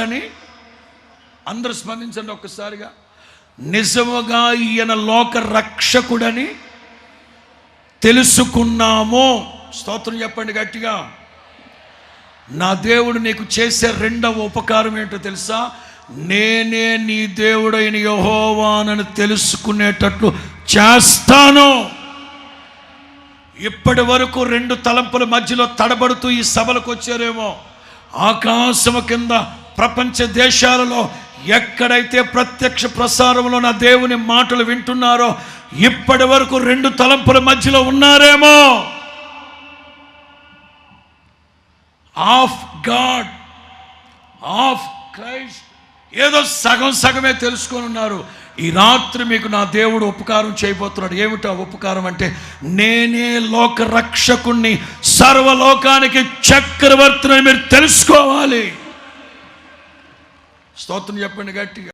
అని అందరూ స్పందించండి ఒక్కసారిగా. నిజముగా ఈయన లోక రక్షకుడని తెలుసుకున్నాము. స్తోత్రం చెప్పండి గట్టిగా. నా దేవుడు నీకు చేసే రెండవ ఉపకారం ఏంటో తెలుసా? నేనే నీ దేవుడైన యెహోవానని తెలుసుకునేటట్లు చేస్తాను. ఇప్పటి వరకు రెండు తలంపుల మధ్యలో తడబడుతూ ఈ సభలకు వచ్చారేమో. ఆకాశము కింద ప్రపంచ దేశాలలో ఎక్కడైతే ప్రత్యక్ష ప్రసారంలో నా దేవుని మాటలు వింటున్నారో ఇప్పటి వరకు రెండు తలంపుల మధ్యలో ఉన్నారేమో. ఆఫ్ గాడ్, ఆఫ్ క్రైస్ట్ ఏదో సగం సగమే తెలుసుకొని ఉన్నారు. ఈ రాత్రి మీకు నా దేవుడు ఉపకారం చేయబోతున్నాడు. ఏమిటా ఉపకారం అంటే, నేనే లోక రక్షకుణ్ణి, సర్వలోకానికి చక్రవర్తిని మీరు తెలుసుకోవాలి. స్తోత్రం చెప్పండి గట్టిగా.